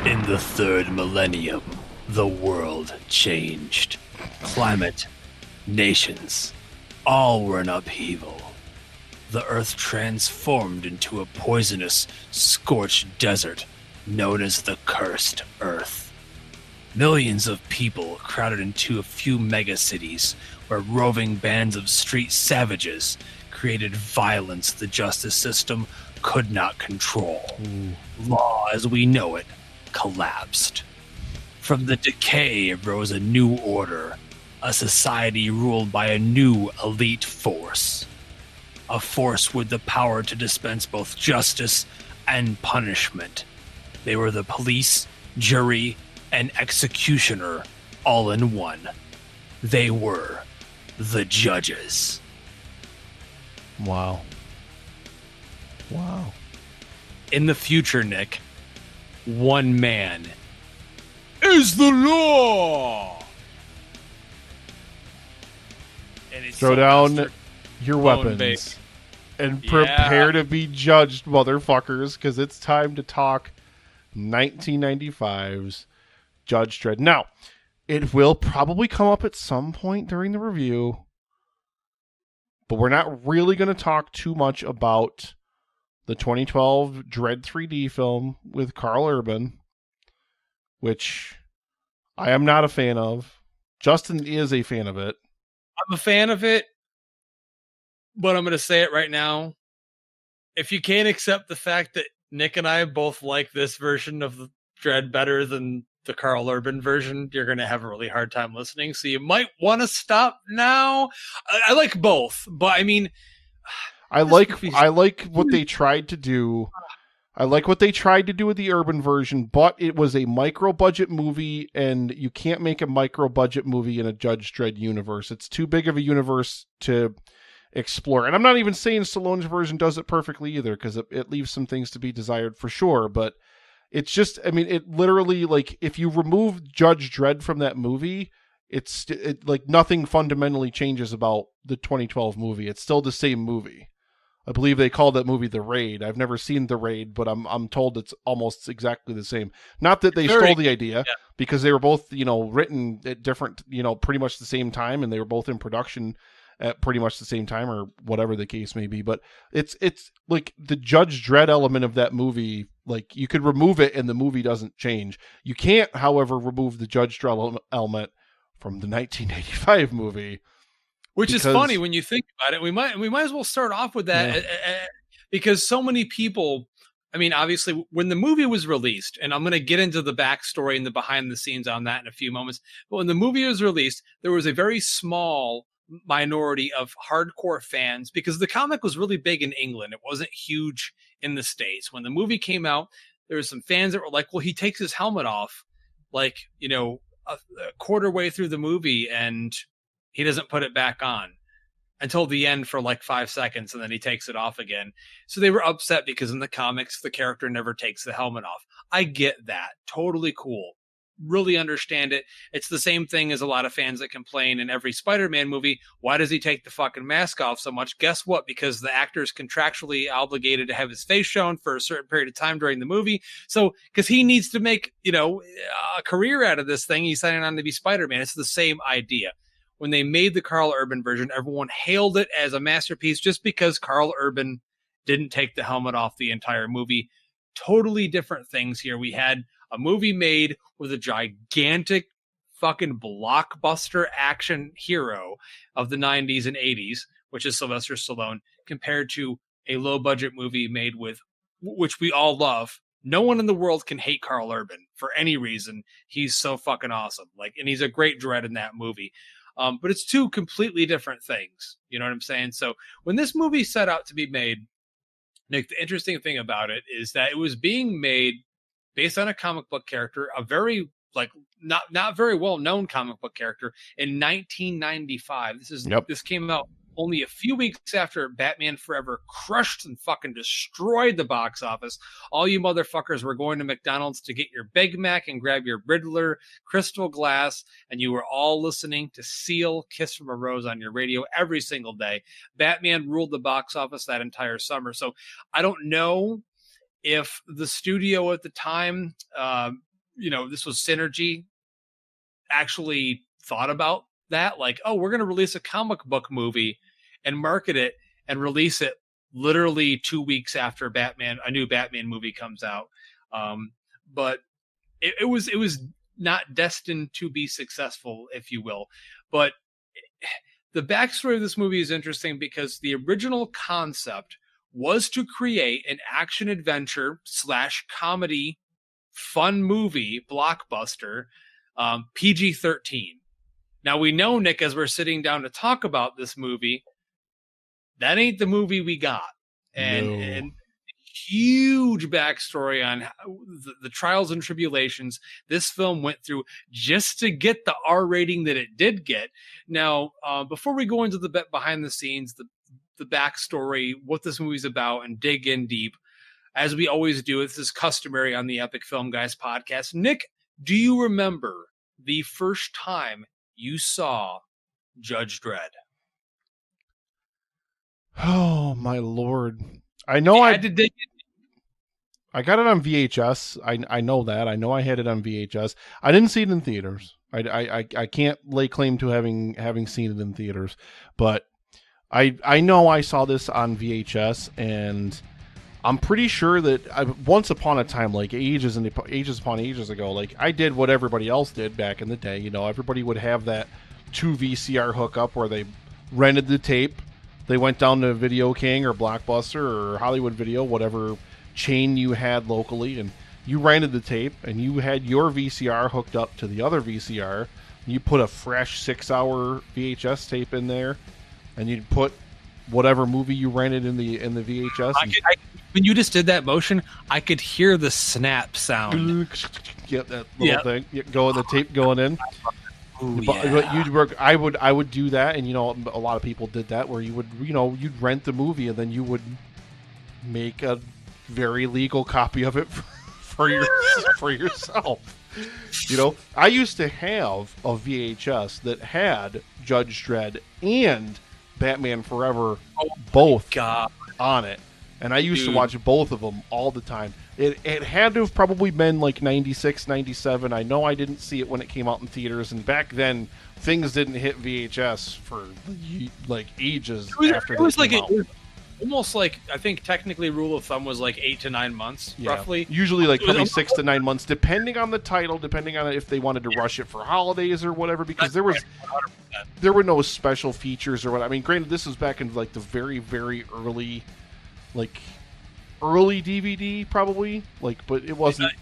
In the third millennium, the world changed. Climate, nations, all were in upheaval. The earth transformed into a poisonous, scorched desert known as the Cursed Earth. Millions of people crowded into a few megacities where roving bands of street savages created violence the justice system could not control. Law as we know it collapsed. From the decay arose a new order, a society ruled by a new elite force. A force with the power to dispense both justice and punishment. They were the police, jury, and executioner all in one. They were the judges. Wow. In the future, Nick, one man is the law. And it's Throw down Sylvester your Stallone, weapons baby. and prepare to be judged, motherfuckers, because it's time to talk 1995's Judge Dredd. Now, it will probably come up at some point during the review, but we're not really going to talk too much about the 2012 Dredd 3D film with Carl Urban, which I am not a fan of. Justin is a fan of it. I'm a fan of it, but I'm going to say it right now. If you can't accept the fact that Nick and I both like this version of the Dredd better than the Carl Urban version, you're going to have a really hard time listening. So you might want to stop now. I like both, but I mean, I like what they tried to do. I like what they tried to do with the Urban version, but it was a micro-budget movie, and you can't make a micro-budget movie in a Judge Dredd universe. It's too big of a universe to explore. And I'm not even saying Stallone's version does it perfectly either, because it leaves some things to be desired for sure, but it's just, I mean, it literally, like, if you remove Judge Dredd from that movie, it's like nothing fundamentally changes about the 2012 movie. It's still the same movie. I believe they called that movie The Raid. I've never seen The Raid, but I'm told it's almost exactly the same. Not that they stole the idea, because they were both, written at different, pretty much the same time, and they were both in production at pretty much the same time, or whatever the case may be. But it's like the Judge Dredd element of that movie, like, you could remove it and the movie doesn't change. You can't, however, remove the Judge Dredd element from the 1985 movie. Which is funny when you think about it. We might as well start off with that, because so many people, I mean, obviously, when the movie was released, and I'm going to get into the backstory and the behind the scenes on that in a few moments, but when the movie was released, there was a very small minority of hardcore fans, because the comic was really big in England. It wasn't huge in the States. When the movie came out, there were some fans that were like, well, he takes his helmet off, like, a quarter way through the movie, and he doesn't put it back on until the end for like 5 seconds, and then he takes it off again. So they were upset because in the comics, the character never takes the helmet off. I get that. Totally cool. Really understand it. It's the same thing as a lot of fans that complain in every Spider-Man movie. Why does he take the fucking mask off so much? Guess what? Because the actor is contractually obligated to have his face shown for a certain period of time during the movie. So, because he needs to make, a career out of this thing, he's signing on to be Spider-Man. It's the same idea. When they made the Carl Urban version, everyone hailed it as a masterpiece just because Carl Urban didn't take the helmet off the entire movie. Totally different things here. We had a movie made with a gigantic fucking blockbuster action hero of the 90s and 80s, which is Sylvester Stallone, compared to a low-budget movie made with, which we all love. No one in the world can hate Carl Urban for any reason. He's so fucking awesome. And he's a great Dredd in that movie. But it's two completely different things. You know what I'm saying? So when this movie set out to be made, Nick, the interesting thing about it is that it was being made based on a comic book character, a very not very well known comic book character in 1995. This came out only a few weeks after Batman Forever crushed and fucking destroyed the box office. All you motherfuckers were going to McDonald's to get your Big Mac and grab your Riddler crystal glass, and you were all listening to Seal Kiss from a Rose on your radio every single day. Batman ruled the box office that entire summer. So I don't know if the studio at the time this was Synergy actually thought about that. Like, oh, we're going to release a comic book movie and market it and release it literally 2 weeks after a new Batman movie comes out. But it was not destined to be successful, if you will. But the backstory of this movie is interesting because the original concept was to create an action adventure / comedy fun movie blockbuster, PG-13. Now we know, Nick, as we're sitting down to talk about this movie, that ain't the movie we got. And huge backstory on the trials and tribulations this film went through just to get the R rating that it did get. Now, before we go into the behind the scenes, the backstory, what this movie's about, and dig in deep, as we always do, this is customary on the Epic Film Guys podcast. Nick, do you remember the first time you saw Judge Dredd? Oh my Lord! I know I got it on VHS. I know that. I know I had it on VHS. I didn't see it in theaters. I can't lay claim to having seen it in theaters, but I know I saw this on VHS, and I'm pretty sure that once upon a time, like ages upon ages ago, like I did what everybody else did back in the day. Everybody would have that 2 VCR hookup where they rented the tape. They went down to Video King or Blockbuster or Hollywood Video, whatever chain you had locally, and you rented the tape, and you had your VCR hooked up to the other VCR. And you put a fresh 6-hour VHS tape in there, and you'd put whatever movie you rented in the VHS. When you just did that motion, I could hear the snap sound. Get that little thing, the tape going in. Ooh, but I would do that, and a lot of people did that, where you would you'd rent the movie and then you would make a very legal copy of it for yourself. I used to have a VHS that had Judge Dredd and Batman Forever both on it, and I used to watch both of them all the time. It had to have probably been like 96, 97. I know I didn't see it when it came out in theaters, and back then things didn't hit VHS for like ages after it was like out. Almost like, I think technically rule of thumb was like 8 to 9 months, roughly. Usually like probably 6 to 9 months, depending on the title, depending on if they wanted to rush it for holidays or whatever, because there were no special features or what. I mean, granted, this was back in like the very, very early DVD probably, but it wasn't.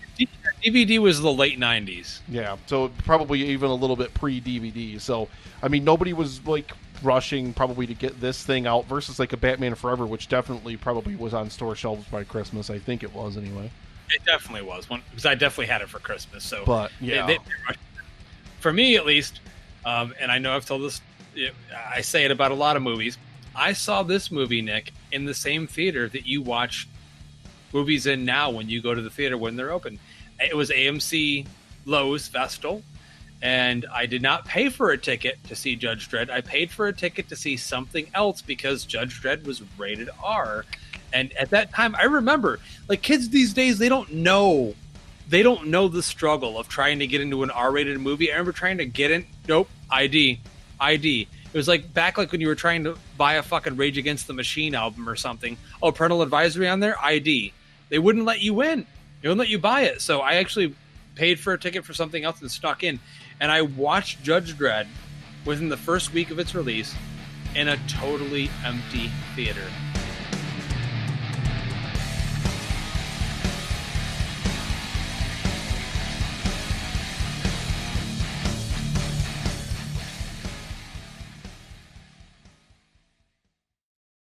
DVD was the late 90s. Yeah, so probably even a little bit pre-DVD. So, I mean, nobody was like rushing probably to get this thing out versus like a Batman Forever, which definitely probably was on store shelves by Christmas. I think it was anyway. It definitely was, because I definitely had it for Christmas. So, but yeah, for me at least, and I know I've told this, I say it about a lot of movies. I saw this movie, Nick, in the same theater that you watch movies in now when you go to the theater when they're open. It was AMC Lowe's Vestal, and I did not pay for a ticket to see Judge Dredd. I paid for a ticket to see something else because Judge Dredd was rated R. And at that time, I remember, like, kids these days, they don't know the struggle of trying to get into an R-rated movie. I remember trying to get in. Nope. ID. It was like back like when you were trying to buy a fucking Rage Against the Machine album or something. Oh, parental advisory on there? ID. They wouldn't let you in. They wouldn't let you buy it. So I actually paid for a ticket for something else and snuck in. And I watched Judge Dredd within the first week of its release in a totally empty theater.